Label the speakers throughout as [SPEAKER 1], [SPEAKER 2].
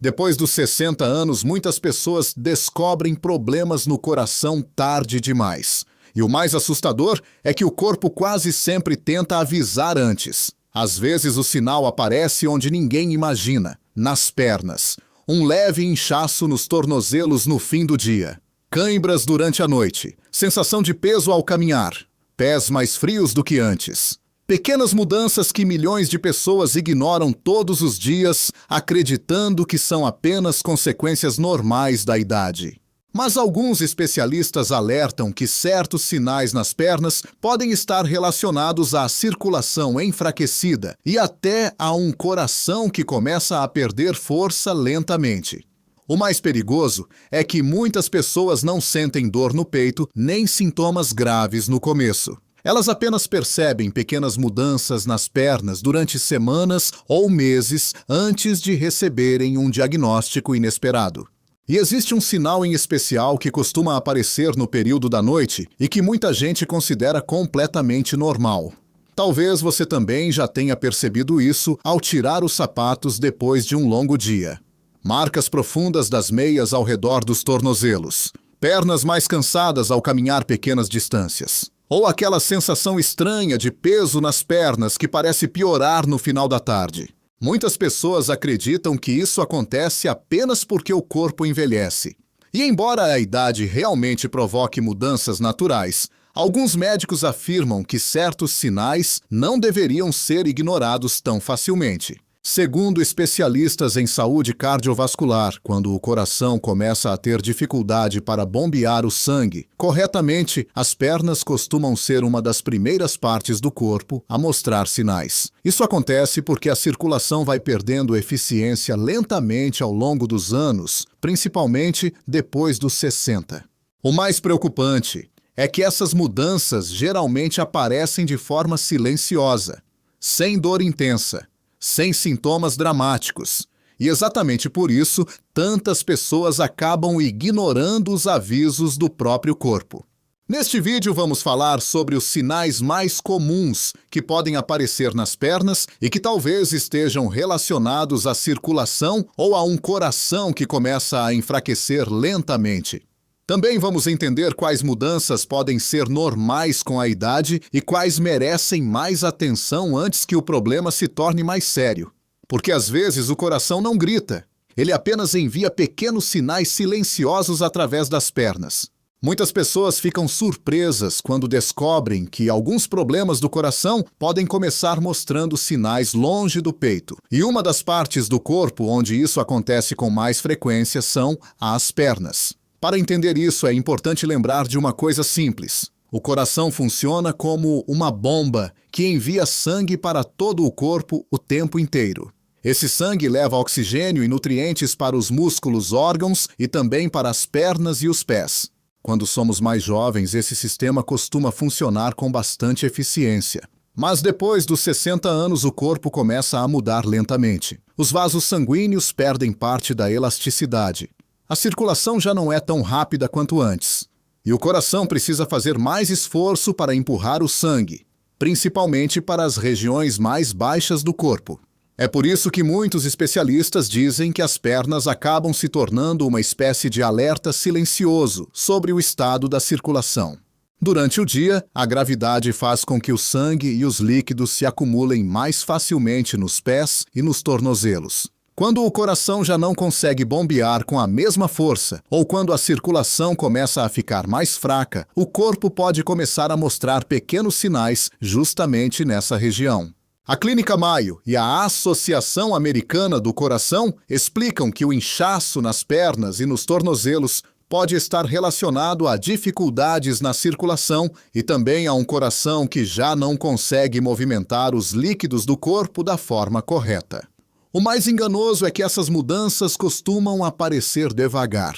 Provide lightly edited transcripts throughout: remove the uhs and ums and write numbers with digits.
[SPEAKER 1] Depois dos 60 anos, muitas pessoas descobrem problemas no coração tarde demais. E o mais assustador é que o corpo quase sempre tenta avisar antes. Às vezes o sinal aparece onde ninguém imagina, nas pernas. Um leve inchaço nos tornozelos no fim do dia. Cãibras durante a noite. Sensação de peso ao caminhar. Pés mais frios do que antes. Pequenas mudanças que milhões de pessoas ignoram todos os dias, acreditando que são apenas consequências normais da idade. Mas alguns especialistas alertam que certos sinais nas pernas podem estar relacionados à circulação enfraquecida e até a um coração que começa a perder força lentamente. O mais perigoso é que muitas pessoas não sentem dor no peito nem sintomas graves no começo. Elas apenas percebem pequenas mudanças nas pernas durante semanas ou meses antes de receberem um diagnóstico inesperado. E existe um sinal em especial que costuma aparecer no período da noite e que muita gente considera completamente normal. Talvez você também já tenha percebido isso ao tirar os sapatos depois de um longo dia. Marcas profundas das meias ao redor dos tornozelos. Pernas mais cansadas ao caminhar pequenas distâncias. Ou aquela sensação estranha de peso nas pernas que parece piorar no final da tarde. Muitas pessoas acreditam que isso acontece apenas porque o corpo envelhece. E embora a idade realmente provoque mudanças naturais, alguns médicos afirmam que certos sinais não deveriam ser ignorados tão facilmente. Segundo especialistas em saúde cardiovascular, quando o coração começa a ter dificuldade para bombear o sangue corretamente, as pernas costumam ser uma das primeiras partes do corpo a mostrar sinais. Isso acontece porque a circulação vai perdendo eficiência lentamente ao longo dos anos, principalmente depois dos 60. O mais preocupante é que essas mudanças geralmente aparecem de forma silenciosa, sem dor intensa, sem sintomas dramáticos. E exatamente por isso, tantas pessoas acabam ignorando os avisos do próprio corpo. Neste vídeo vamos falar sobre os sinais mais comuns que podem aparecer nas pernas e que talvez estejam relacionados à circulação ou a um coração que começa a enfraquecer lentamente. Também vamos entender quais mudanças podem ser normais com a idade e quais merecem mais atenção antes que o problema se torne mais sério. Porque às vezes o coração não grita, ele apenas envia pequenos sinais silenciosos através das pernas. Muitas pessoas ficam surpresas quando descobrem que alguns problemas do coração podem começar mostrando sinais longe do peito. E uma das partes do corpo onde isso acontece com mais frequência são as pernas. Para entender isso, é importante lembrar de uma coisa simples. O coração funciona como uma bomba que envia sangue para todo o corpo o tempo inteiro. Esse sangue leva oxigênio e nutrientes para os músculos, órgãos e também para as pernas e os pés. Quando somos mais jovens, esse sistema costuma funcionar com bastante eficiência. Mas depois dos 60 anos, o corpo começa a mudar lentamente. Os vasos sanguíneos perdem parte da elasticidade. A circulação já não é tão rápida quanto antes. E o coração precisa fazer mais esforço para empurrar o sangue, principalmente para as regiões mais baixas do corpo. É por isso que muitos especialistas dizem que as pernas acabam se tornando uma espécie de alerta silencioso sobre o estado da circulação. Durante o dia, a gravidade faz com que o sangue e os líquidos se acumulem mais facilmente nos pés e nos tornozelos. Quando o coração já não consegue bombear com a mesma força, ou quando a circulação começa a ficar mais fraca, o corpo pode começar a mostrar pequenos sinais justamente nessa região. A Clínica Mayo e a Associação Americana do Coração explicam que o inchaço nas pernas e nos tornozelos pode estar relacionado a dificuldades na circulação e também a um coração que já não consegue movimentar os líquidos do corpo da forma correta. O mais enganoso é que essas mudanças costumam aparecer devagar.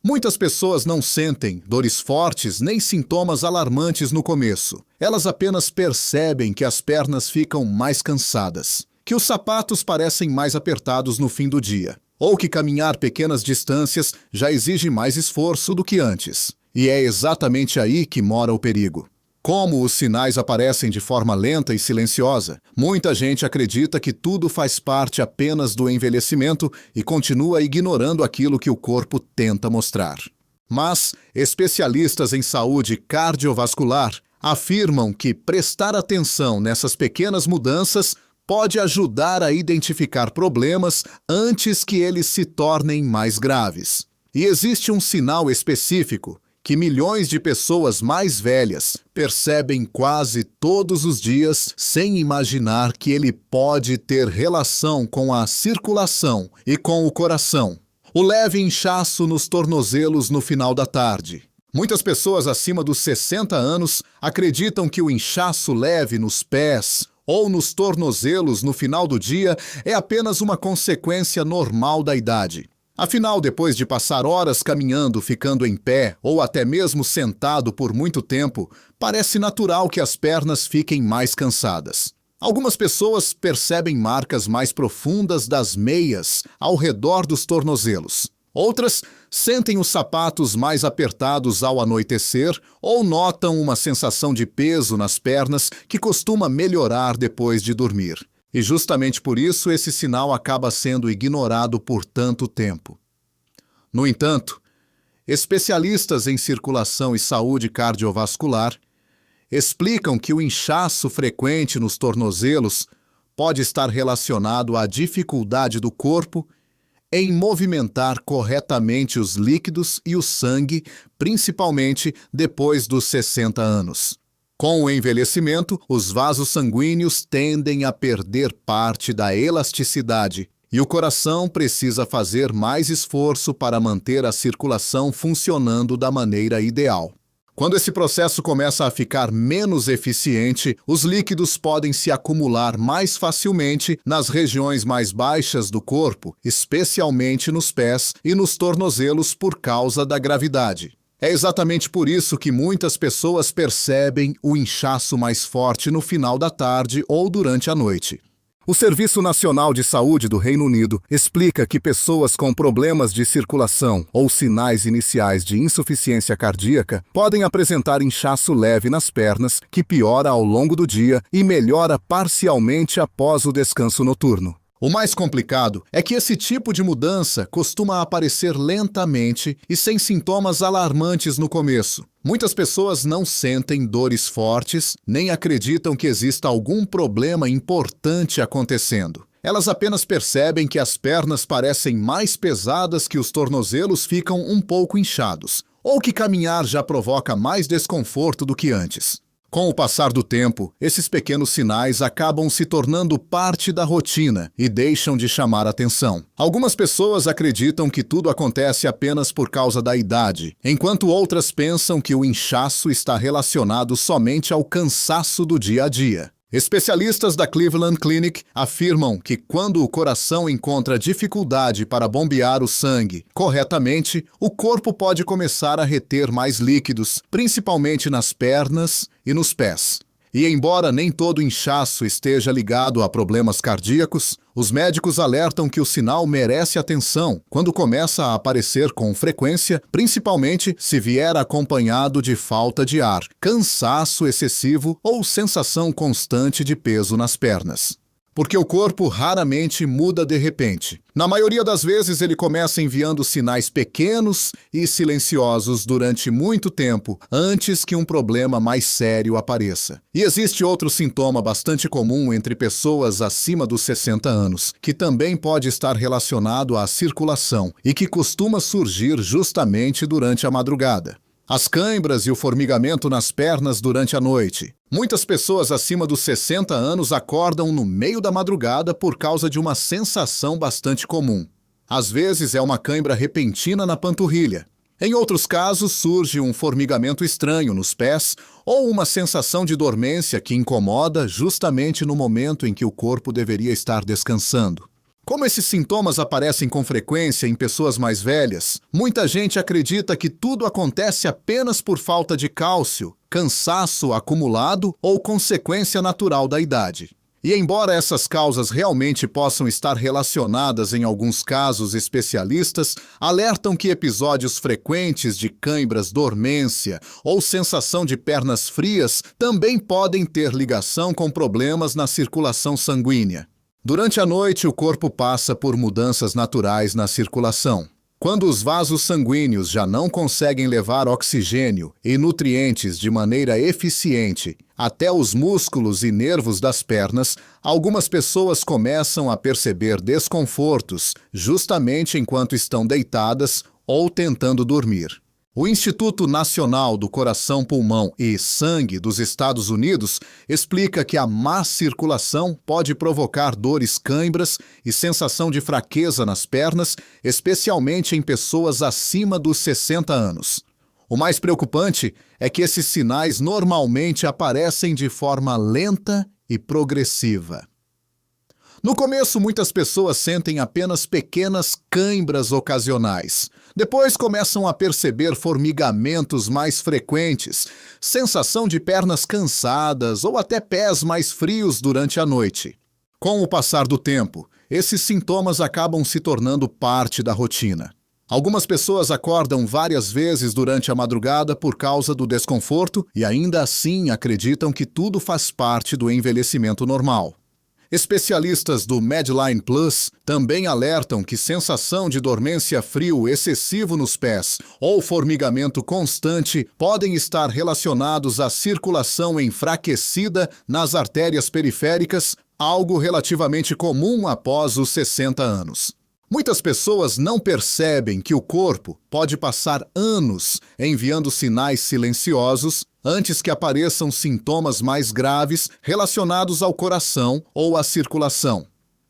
[SPEAKER 1] Muitas pessoas não sentem dores fortes nem sintomas alarmantes no começo. Elas apenas percebem que as pernas ficam mais cansadas, que os sapatos parecem mais apertados no fim do dia, ou que caminhar pequenas distâncias já exige mais esforço do que antes. E é exatamente aí que mora o perigo. Como os sinais aparecem de forma lenta e silenciosa, muita gente acredita que tudo faz parte apenas do envelhecimento e continua ignorando aquilo que o corpo tenta mostrar. Mas especialistas em saúde cardiovascular afirmam que prestar atenção nessas pequenas mudanças pode ajudar a identificar problemas antes que eles se tornem mais graves. E existe um sinal específico que milhões de pessoas mais velhas percebem quase todos os dias sem imaginar que ele pode ter relação com a circulação e com o coração. O leve inchaço nos tornozelos no final da tarde. Muitas pessoas acima dos 60 anos acreditam que o inchaço leve nos pés ou nos tornozelos no final do dia é apenas uma consequência normal da idade. Afinal, depois de passar horas caminhando, ficando em pé ou até mesmo sentado por muito tempo, parece natural que as pernas fiquem mais cansadas. Algumas pessoas percebem marcas mais profundas das meias ao redor dos tornozelos. Outras sentem os sapatos mais apertados ao anoitecer ou notam uma sensação de peso nas pernas que costuma melhorar depois de dormir. E justamente por isso esse sinal acaba sendo ignorado por tanto tempo. No entanto, especialistas em circulação e saúde cardiovascular explicam que o inchaço frequente nos tornozelos pode estar relacionado à dificuldade do corpo em movimentar corretamente os líquidos e o sangue, principalmente depois dos 60 anos. Com o envelhecimento, os vasos sanguíneos tendem a perder parte da elasticidade e o coração precisa fazer mais esforço para manter a circulação funcionando da maneira ideal. Quando esse processo começa a ficar menos eficiente, os líquidos podem se acumular mais facilmente nas regiões mais baixas do corpo, especialmente nos pés e nos tornozelos por causa da gravidade. É exatamente por isso que muitas pessoas percebem o inchaço mais forte no final da tarde ou durante a noite. O Serviço Nacional de Saúde do Reino Unido explica que pessoas com problemas de circulação ou sinais iniciais de insuficiência cardíaca podem apresentar inchaço leve nas pernas, que piora ao longo do dia e melhora parcialmente após o descanso noturno. O mais complicado é que esse tipo de mudança costuma aparecer lentamente e sem sintomas alarmantes no começo. Muitas pessoas não sentem dores fortes, nem acreditam que exista algum problema importante acontecendo. Elas apenas percebem que as pernas parecem mais pesadas, que os tornozelos ficam um pouco inchados, ou que caminhar já provoca mais desconforto do que antes. Com o passar do tempo, esses pequenos sinais acabam se tornando parte da rotina e deixam de chamar atenção. Algumas pessoas acreditam que tudo acontece apenas por causa da idade, enquanto outras pensam que o inchaço está relacionado somente ao cansaço do dia a dia. Especialistas da Cleveland Clinic afirmam que quando o coração encontra dificuldade para bombear o sangue corretamente, o corpo pode começar a reter mais líquidos, principalmente nas pernas e nos pés. E embora nem todo inchaço esteja ligado a problemas cardíacos, os médicos alertam que o sinal merece atenção quando começa a aparecer com frequência, principalmente se vier acompanhado de falta de ar, cansaço excessivo ou sensação constante de peso nas pernas. Porque o corpo raramente muda de repente. Na maioria das vezes, ele começa enviando sinais pequenos e silenciosos durante muito tempo, antes que um problema mais sério apareça. E existe outro sintoma bastante comum entre pessoas acima dos 60 anos, que também pode estar relacionado à circulação e que costuma surgir justamente durante a madrugada. As cãibras e o formigamento nas pernas durante a noite. Muitas pessoas acima dos 60 anos acordam no meio da madrugada por causa de uma sensação bastante comum. Às vezes é uma cãibra repentina na panturrilha. Em outros casos surge um formigamento estranho nos pés ou uma sensação de dormência que incomoda justamente no momento em que o corpo deveria estar descansando. Como esses sintomas aparecem com frequência em pessoas mais velhas, muita gente acredita que tudo acontece apenas por falta de cálcio, cansaço acumulado ou consequência natural da idade. E embora essas causas realmente possam estar relacionadas em alguns casos, especialistas alertam que episódios frequentes de cãibras, dormência ou sensação de pernas frias também podem ter ligação com problemas na circulação sanguínea. Durante a noite, o corpo passa por mudanças naturais na circulação. Quando os vasos sanguíneos já não conseguem levar oxigênio e nutrientes de maneira eficiente até os músculos e nervos das pernas, algumas pessoas começam a perceber desconfortos justamente enquanto estão deitadas ou tentando dormir. O Instituto Nacional do Coração, Pulmão e Sangue dos Estados Unidos explica que a má circulação pode provocar dores, cãibras e sensação de fraqueza nas pernas, especialmente em pessoas acima dos 60 anos. O mais preocupante é que esses sinais normalmente aparecem de forma lenta e progressiva. No começo, muitas pessoas sentem apenas pequenas cãibras ocasionais. Depois começam a perceber formigamentos mais frequentes, sensação de pernas cansadas ou até pés mais frios durante a noite. Com o passar do tempo, esses sintomas acabam se tornando parte da rotina. Algumas pessoas acordam várias vezes durante a madrugada por causa do desconforto e ainda assim acreditam que tudo faz parte do envelhecimento normal. Especialistas do Medline Plus também alertam que sensação de dormência frio excessivo nos pés ou formigamento constante podem estar relacionados à circulação enfraquecida nas artérias periféricas, algo relativamente comum após os 60 anos. Muitas pessoas não percebem que o corpo pode passar anos enviando sinais silenciosos antes que apareçam sintomas mais graves relacionados ao coração ou à circulação.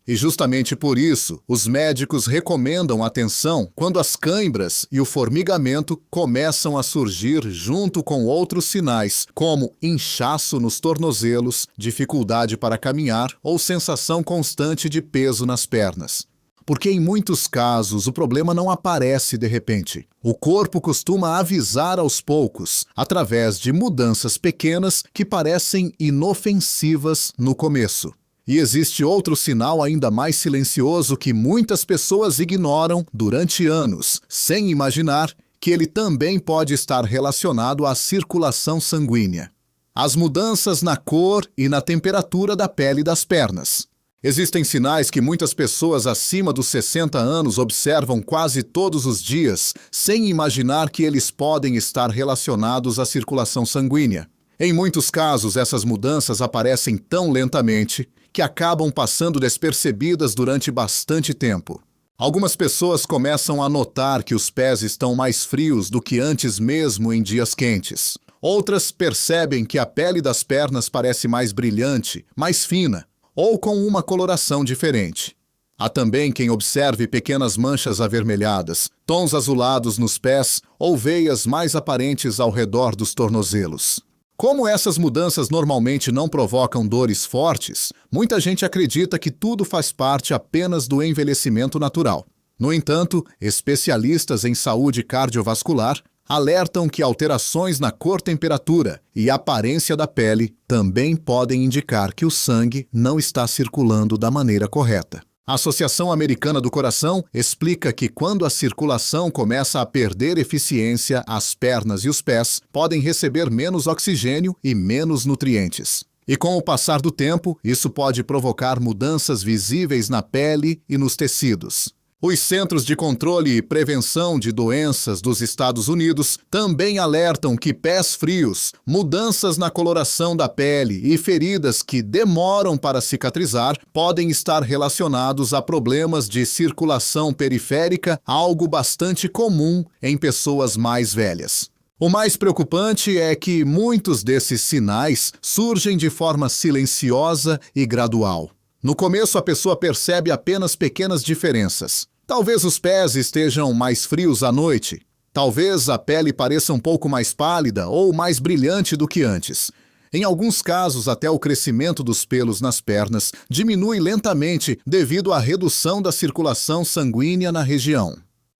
[SPEAKER 1] E justamente por isso, os médicos recomendam atenção quando as cãibras e o formigamento começam a surgir junto com outros sinais, como inchaço nos tornozelos, dificuldade para caminhar ou sensação constante de peso nas pernas. Porque em muitos casos o problema não aparece de repente. O corpo costuma avisar aos poucos, através de mudanças pequenas que parecem inofensivas no começo. E existe outro sinal ainda mais silencioso que muitas pessoas ignoram durante anos, sem imaginar que ele também pode estar relacionado à circulação sanguínea. As mudanças na cor e na temperatura da pele das pernas. Existem sinais que muitas pessoas acima dos 60 anos observam quase todos os dias, sem imaginar que eles podem estar relacionados à circulação sanguínea. Em muitos casos, essas mudanças aparecem tão lentamente que acabam passando despercebidas durante bastante tempo. Algumas pessoas começam a notar que os pés estão mais frios do que antes mesmo em dias quentes. Outras percebem que a pele das pernas parece mais brilhante, mais fina, ou com uma coloração diferente. Há também quem observe pequenas manchas avermelhadas, tons azulados nos pés ou veias mais aparentes ao redor dos tornozelos. Como essas mudanças normalmente não provocam dores fortes, muita gente acredita que tudo faz parte apenas do envelhecimento natural. No entanto, especialistas em saúde cardiovascular alertam que alterações na cor, temperatura e aparência da pele também podem indicar que o sangue não está circulando da maneira correta. A Associação Americana do Coração explica que quando a circulação começa a perder eficiência, as pernas e os pés podem receber menos oxigênio e menos nutrientes. E com o passar do tempo, isso pode provocar mudanças visíveis na pele e nos tecidos. Os Centros de Controle e Prevenção de Doenças dos Estados Unidos também alertam que pés frios, mudanças na coloração da pele e feridas que demoram para cicatrizar podem estar relacionados a problemas de circulação periférica, algo bastante comum em pessoas mais velhas. O mais preocupante é que muitos desses sinais surgem de forma silenciosa e gradual. No começo, a pessoa percebe apenas pequenas diferenças. Talvez os pés estejam mais frios à noite. Talvez a pele pareça um pouco mais pálida ou mais brilhante do que antes. Em alguns casos, até o crescimento dos pelos nas pernas diminui lentamente devido à redução da circulação sanguínea na região.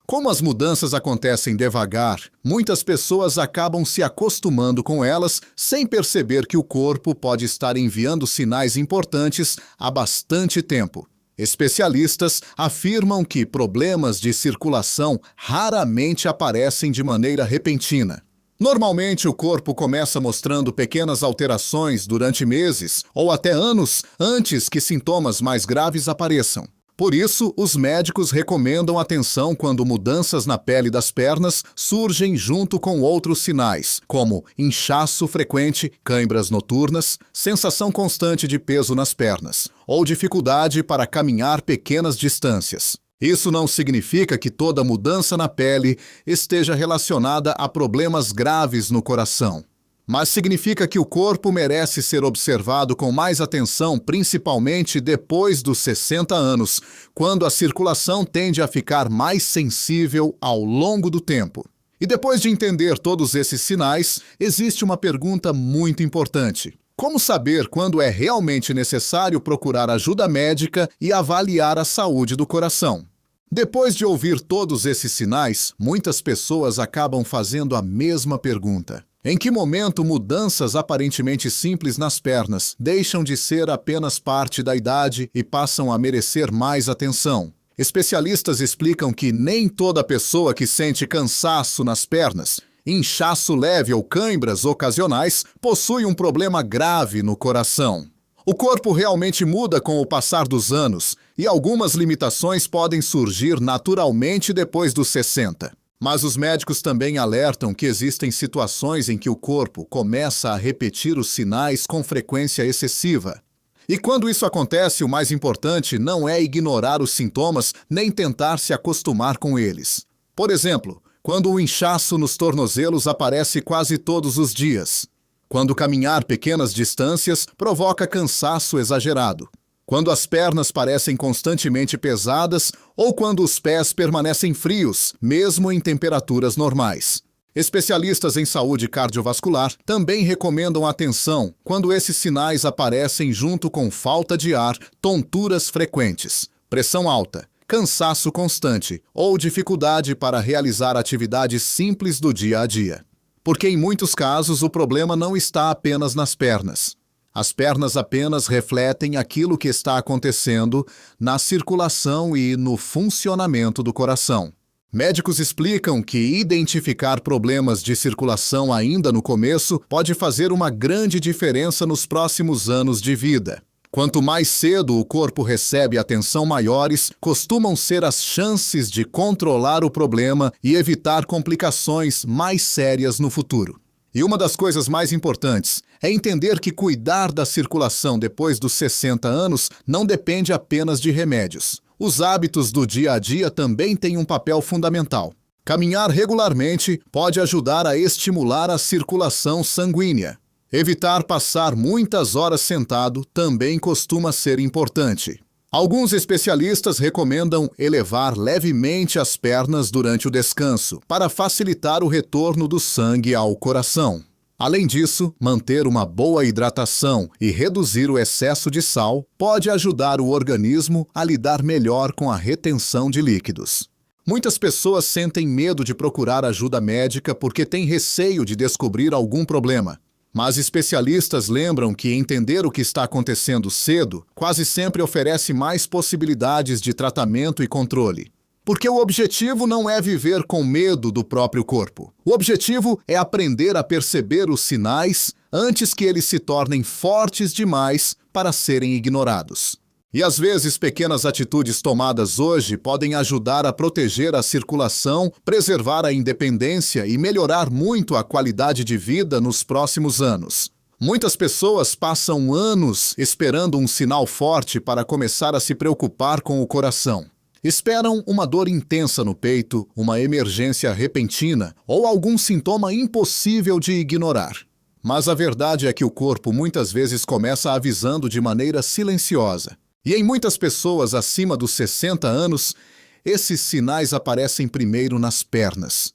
[SPEAKER 1] Como as mudanças acontecem devagar, muitas pessoas acabam se acostumando com elas sem perceber que o corpo pode estar enviando sinais importantes há bastante tempo. Especialistas afirmam que problemas de circulação raramente aparecem de maneira repentina. Normalmente, o corpo começa mostrando pequenas alterações durante meses ou até anos antes que sintomas mais graves apareçam. Por isso, os médicos recomendam atenção quando mudanças na pele das pernas surgem junto com outros sinais, como inchaço frequente, cãibras noturnas, sensação constante de peso nas pernas, ou dificuldade para caminhar pequenas distâncias. Isso não significa que toda mudança na pele esteja relacionada a problemas graves no coração, mas significa que o corpo merece ser observado com mais atenção, principalmente depois dos 60 anos, quando a circulação tende a ficar mais sensível ao longo do tempo. E depois de entender todos esses sinais, existe uma pergunta muito importante. Como saber quando é realmente necessário procurar ajuda médica e avaliar a saúde do coração? Depois de ouvir todos esses sinais, muitas pessoas acabam fazendo a mesma pergunta. Em que momento mudanças aparentemente simples nas pernas deixam de ser apenas parte da idade e passam a merecer mais atenção? Especialistas explicam que nem toda pessoa que sente cansaço nas pernas, inchaço leve ou cãibras ocasionais possui um problema grave no coração. O corpo realmente muda com o passar dos anos e algumas limitações podem surgir naturalmente depois dos 60. Mas os médicos também alertam que existem situações em que o corpo começa a repetir os sinais com frequência excessiva. E quando isso acontece, o mais importante não é ignorar os sintomas nem tentar se acostumar com eles. Por exemplo, quando o inchaço nos tornozelos aparece quase todos os dias. Quando caminhar pequenas distâncias provoca cansaço exagerado. Quando as pernas parecem constantemente pesadas ou quando os pés permanecem frios, mesmo em temperaturas normais. Especialistas em saúde cardiovascular também recomendam atenção quando esses sinais aparecem junto com falta de ar, tonturas frequentes, pressão alta, cansaço constante ou dificuldade para realizar atividades simples do dia a dia. Porque em muitos casos o problema não está apenas nas pernas. As pernas apenas refletem aquilo que está acontecendo na circulação e no funcionamento do coração. Médicos explicam que identificar problemas de circulação ainda no começo pode fazer uma grande diferença nos próximos anos de vida. Quanto mais cedo o corpo recebe atenção maiores, costumam ser as chances de controlar o problema e evitar complicações mais sérias no futuro. E uma das coisas mais importantes é entender que cuidar da circulação depois dos 60 anos não depende apenas de remédios. Os hábitos do dia a dia também têm um papel fundamental. Caminhar regularmente pode ajudar a estimular a circulação sanguínea. Evitar passar muitas horas sentado também costuma ser importante. Alguns especialistas recomendam elevar levemente as pernas durante o descanso, para facilitar o retorno do sangue ao coração. Além disso, manter uma boa hidratação e reduzir o excesso de sal pode ajudar o organismo a lidar melhor com a retenção de líquidos. Muitas pessoas sentem medo de procurar ajuda médica porque têm receio de descobrir algum problema. Mas especialistas lembram que entender o que está acontecendo cedo quase sempre oferece mais possibilidades de tratamento e controle. Porque o objetivo não é viver com medo do próprio corpo. O objetivo é aprender a perceber os sinais antes que eles se tornem fortes demais para serem ignorados. E às vezes pequenas atitudes tomadas hoje podem ajudar a proteger a circulação, preservar a independência e melhorar muito a qualidade de vida nos próximos anos. Muitas pessoas passam anos esperando um sinal forte para começar a se preocupar com o coração. Esperam uma dor intensa no peito, uma emergência repentina ou algum sintoma impossível de ignorar. Mas a verdade é que o corpo muitas vezes começa avisando de maneira silenciosa. E em muitas pessoas acima dos 60 anos, esses sinais aparecem primeiro nas pernas.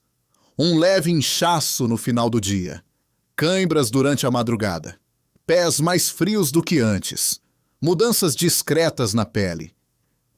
[SPEAKER 1] Um leve inchaço no final do dia. Cãibras durante a madrugada. Pés mais frios do que antes. Mudanças discretas na pele.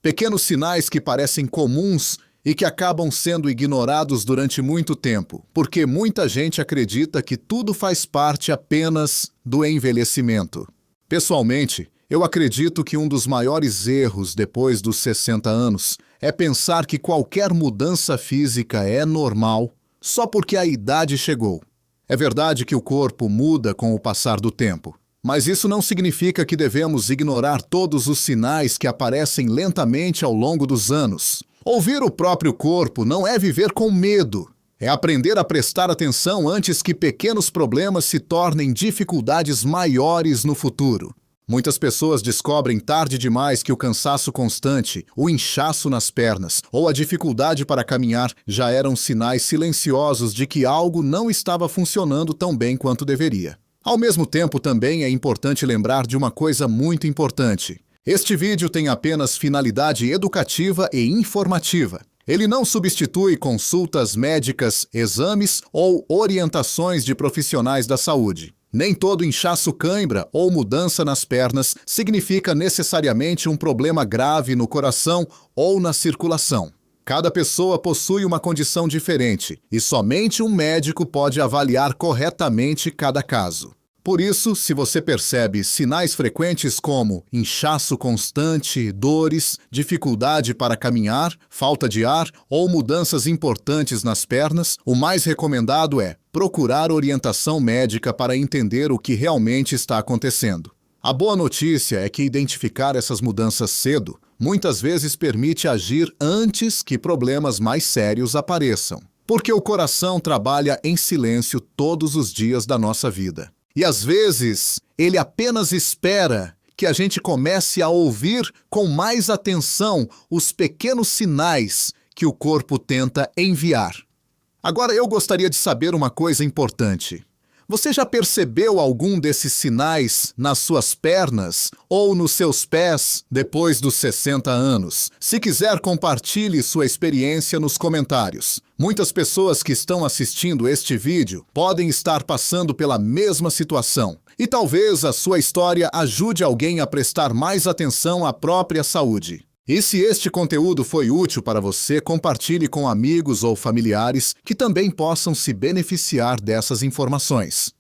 [SPEAKER 1] Pequenos sinais que parecem comuns e que acabam sendo ignorados durante muito tempo, porque muita gente acredita que tudo faz parte apenas do envelhecimento. Pessoalmente, eu acredito que um dos maiores erros depois dos 60 anos é pensar que qualquer mudança física é normal só porque a idade chegou. É verdade que o corpo muda com o passar do tempo, mas isso não significa que devemos ignorar todos os sinais que aparecem lentamente ao longo dos anos. Ouvir o próprio corpo não é viver com medo, é aprender a prestar atenção antes que pequenos problemas se tornem dificuldades maiores no futuro. Muitas pessoas descobrem tarde demais que o cansaço constante, o inchaço nas pernas ou a dificuldade para caminhar já eram sinais silenciosos de que algo não estava funcionando tão bem quanto deveria. Ao mesmo tempo, também é importante lembrar de uma coisa muito importante. Este vídeo tem apenas finalidade educativa e informativa. Ele não substitui consultas médicas, exames ou orientações de profissionais da saúde. Nem todo inchaço, cãibra ou mudança nas pernas significa necessariamente um problema grave no coração ou na circulação. Cada pessoa possui uma condição diferente e somente um médico pode avaliar corretamente cada caso. Por isso, se você percebe sinais frequentes como inchaço constante, dores, dificuldade para caminhar, falta de ar ou mudanças importantes nas pernas, o mais recomendado é procurar orientação médica para entender o que realmente está acontecendo. A boa notícia é que identificar essas mudanças cedo muitas vezes permite agir antes que problemas mais sérios apareçam, porque o coração trabalha em silêncio todos os dias da nossa vida. E às vezes, ele apenas espera que a gente comece a ouvir com mais atenção os pequenos sinais que o corpo tenta enviar. Agora eu gostaria de saber uma coisa importante. Você já percebeu algum desses sinais nas suas pernas ou nos seus pés depois dos 60 anos? Se quiser, compartilhe sua experiência nos comentários. Muitas pessoas que estão assistindo este vídeo podem estar passando pela mesma situação. E talvez a sua história ajude alguém a prestar mais atenção à própria saúde. E se este conteúdo foi útil para você, compartilhe com amigos ou familiares que também possam se beneficiar dessas informações.